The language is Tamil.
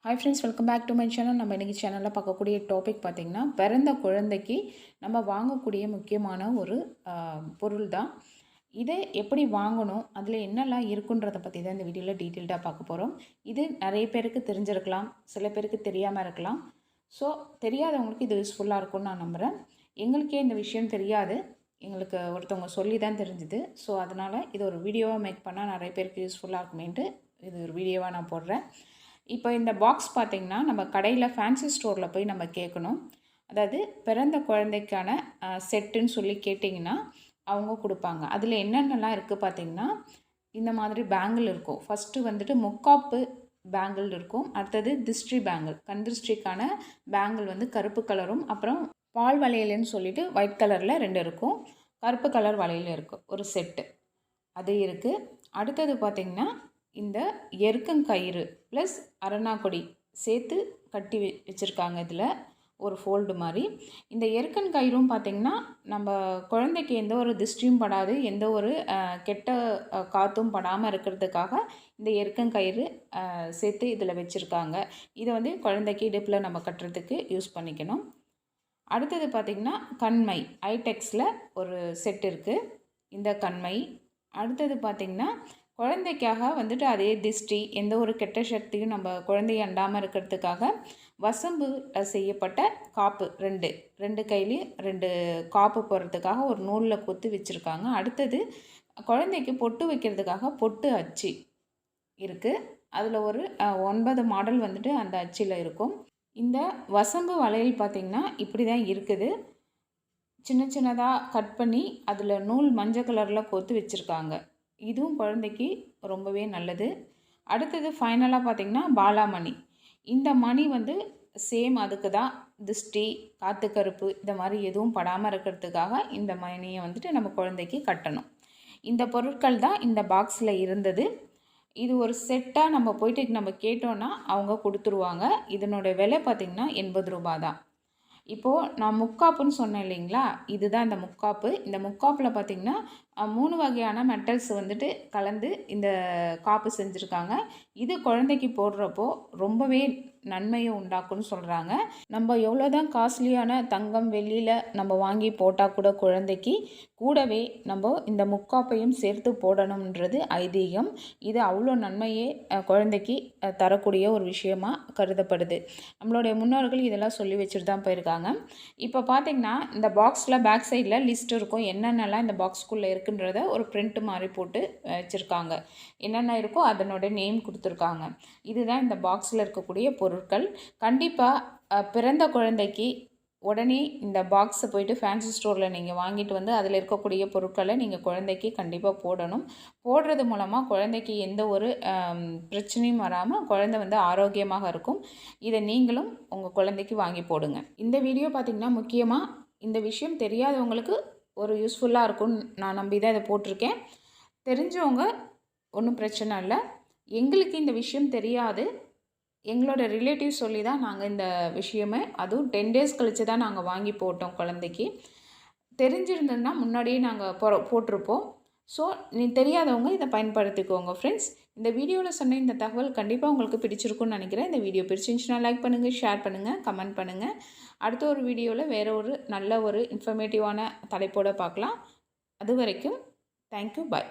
Hi friends, welcome back to my channel. நம்ம இன்றைக்கி சேனலில் பார்க்கக்கூடிய டாபிக் பார்த்திங்கன்னா, பிறந்த குழந்தைக்கு நம்ம வாங்கக்கூடிய முக்கியமான ஒரு பொருள் தான். இதை எப்படி வாங்கணும், அதில் என்னெல்லாம் இருக்குன்றதை பற்றி தான் இந்த வீடியோவில் டீட்டெயில்டாக பார்க்க போகிறோம். இது நிறைய பேருக்கு தெரிஞ்சிருக்கலாம், சில பேருக்கு தெரியாமல் இருக்கலாம். ஸோ தெரியாதவங்களுக்கு இது யூஸ்ஃபுல்லாக இருக்கும்னு நான் நம்புகிறேன். எங்களுக்கே இந்த விஷயம் தெரியாது, எங்களுக்கு ஒருத்தவங்க சொல்லி தான் தெரிஞ்சுது. ஸோ அதனால் இது ஒரு வீடியோவாக மேக் பண்ணால் நிறைய பேருக்கு யூஸ்ஃபுல்லாக இருக்குமேன்ட்டு இது ஒரு வீடியோவாக நான் போடுறேன். இப்போ இந்த பாக்ஸ் பார்த்திங்கன்னா, நம்ம கடையில் ஃபேன்சி ஸ்டோரில் போய் நம்ம கேட்கணும். அதாவது பிறந்த குழந்தைக்கான செட்டுன்னு சொல்லி கேட்டிங்கன்னா அவங்க கொடுப்பாங்க. அதில் என்னென்னலாம் இருக்குது பார்த்திங்கன்னா, இந்த மாதிரி பேங்கிள் இருக்கும். ஃபஸ்ட்டு வந்துட்டு முக்காப்பு பேங்கிள் இருக்கும். அடுத்தது திருஷ்டி பேங்கிள், கண் திருஷ்டிக்கான பேங்கிள் வந்து கருப்பு கலரும், அப்புறம் பால் வளையல்னு சொல்லிட்டு ஒயிட் கலரில் 2 இருக்கும். கருப்பு கலர் வளையல் இருக்குது ஒரு செட்டு, அது இருக்குது. அடுத்தது பார்த்திங்கன்னா, இந்த எருக்கங்கயிறு ப்ளஸ் அரணாக்கொடி சேர்த்து கட்டி வச்சுருக்காங்க. இதில் ஒரு ஃபோல்டு மாதிரி. இந்த எருக்கங்கயிறும் பார்த்திங்கன்னா, நம்ம குழந்தைக்கு எந்த ஒரு திருஷ்டியும் படாது, எந்த ஒரு கெட்ட காற்றும் படாமல் இருக்கிறதுக்காக இந்த எருக்கங்கயிறு சேர்த்து இதில் வச்சுருக்காங்க. இதை வந்து குழந்தைக்கு இடுப்பில் நம்ம கட்டுறதுக்கு யூஸ் பண்ணிக்கணும். அடுத்தது பார்த்திங்கன்னா, கண்மை ஐடெக்ஸில் ஒரு செட் இருக்குது. இந்த கண்மை. அடுத்தது பார்த்திங்கன்னா, குழந்தைக்காக வந்துட்டு அதே திருஷ்டி, எந்த ஒரு கெட்ட சக்தியும் நம்ம குழந்தையை அண்டாமல் இருக்கிறதுக்காக வசம்பு செய்யப்பட்ட காப்பு 2 கையிலையும் 2 காப்பு போடுறதுக்காக ஒரு நூலில் கொத்து வச்சுருக்காங்க. அடுத்தது குழந்தைக்கு பொட்டு வைக்கிறதுக்காக பொட்டு அச்சு இருக்குது. அதில் ஒரு 9 மாடல் வந்துட்டு அந்த அச்சில் இருக்கும். இந்த வசம்பு வளையல் பார்த்திங்கன்னா இப்படி தான் இருக்குது. சின்ன சின்னதாக கட் பண்ணி அதில் நூல் மஞ்சள் கலரில் கோத்து வச்சுருக்காங்க. இதுவும் குழந்தைக்கு ரொம்பவே நல்லது. அடுத்தது ஃபைனலாக பார்த்திங்கன்னா பாலாமணி. இந்த மணி வந்து சேம் அதுக்கு தான் திருஷ்டி, காற்று கருப்பு இந்த மாதிரி எதுவும் படாமல் இருக்கிறதுக்காக இந்த மணியை வந்துட்டு நம்ம குழந்தைக்கு கட்டணும். இந்த பொருட்கள் தான் இந்த பாக்ஸில் இருந்தது. இது ஒரு செட்டாக நம்ம போயிட்டு நம்ம கேட்டோன்னா அவங்க கொடுத்துருவாங்க. இதனோட விலை பார்த்திங்கன்னா 80 ரூபா தான். இப்போது நான் முக்காப்புன்னு சொன்னேன் இல்லைங்களா, இதுதான் இந்த முக்காப்பு. இந்த முக்காப்பில் பார்த்திங்கன்னா 3 வகையான மெட்டல்ஸ் வந்துட்டு கலந்து இந்த காப்பு செஞ்சுருக்காங்க. இது குழந்தைக்கு போடுறப்போ ரொம்பவே நன்மையை உண்டாக்குன்னு சொல்கிறாங்க. நம்ம எவ்வளோ தான் காஸ்ட்லியான தங்கம் வெள்ளியில் நம்ம வாங்கி போட்டால் கூட குழந்தைக்கு கூடவே நம்ம இந்த முக்காப்பையும் சேர்த்து போடணுன்றது ஐதீகம். இது அவ்வளோ நன்மையே குழந்தைக்கு தரக்கூடிய ஒரு விஷயமாக கருதப்படுது. நம்மளுடைய முன்னோர்கள் இதெல்லாம் சொல்லி வச்சுட்டு தான் போயிருக்காங்க. இப்போ பார்த்திங்கன்னா, இந்த பாக்ஸில் பேக் சைடில் லிஸ்ட் இருக்கும், என்னென்னலாம் இந்த பாக்ஸ்குள்ளே இருக்குன்றத ஒரு பிரிண்ட் மாதிரி போட்டு வச்சுருக்காங்க. என்னென்ன இருக்கோ அதனோட நேம் கொடுத்துருக்காங்க. இதுதான் இந்த பாக்ஸில் இருக்கக்கூடிய பொருட்கள். கண்டிப்பாக பிறந்த குழந்தைக்கு உடனே இந்த பாக்ஸை போய்ட்டு ஃபேன்சி ஸ்டோரில் நீங்கள் வாங்கிட்டு வந்து அதில் இருக்கக்கூடிய பொருட்களை நீங்கள் குழந்தைக்கு கண்டிப்பாக போடணும். போடுறது மூலமாக குழந்தைக்கு எந்த ஒரு பிரச்சனையும் வராமல் குழந்தை வந்து ஆரோக்கியமாக இருக்கும். இதை நீங்களும் உங்கள் குழந்தைக்கு வாங்கி போடுங்க. இந்த வீடியோ பார்த்திங்கன்னா, முக்கியமாக இந்த விஷயம் தெரியாதவங்களுக்கு ஒரு யூஸ்ஃபுல்லாக இருக்கும்னு நான் நம்பி தான் இதை போட்டிருக்கேன். தெரிஞ்சவங்க ஒன்றும் பிரச்சனை இல்லை. எங்களுக்கு இந்த விஷயம் தெரியாது, எங்களோட ரிலேட்டிவ் சொல்லி தான் நாங்கள் இந்த விஷயமே, அதுவும் 10 டேஸ் கழித்து தான் நாங்கள் வாங்கி போட்டோம் குழந்தைக்கு. தெரிஞ்சிருந்ததுன்னா முன்னாடியே நாங்கள் போட்டிருப்போம். ஸோ தெரியாதவங்க இதை பயன்படுத்திக்கோங்க ஃப்ரெண்ட்ஸ். இந்த வீடியோவில் சொன்ன இந்த தகவல் கண்டிப்பாக உங்களுக்கு பிடிச்சிருக்குன்னு நினைக்கிறேன். இந்த வீடியோ பிடிச்சிருந்துச்சுன்னா லைக் பண்ணுங்கள், ஷேர் பண்ணுங்கள், கமெண்ட் பண்ணுங்கள். அடுத்த ஒரு வீடியோவில் வேறு ஒரு நல்ல ஒரு இன்ஃபர்மேட்டிவான தலைப்போடு பார்க்கலாம். அது வரைக்கும் தேங்க்யூ, பாய்.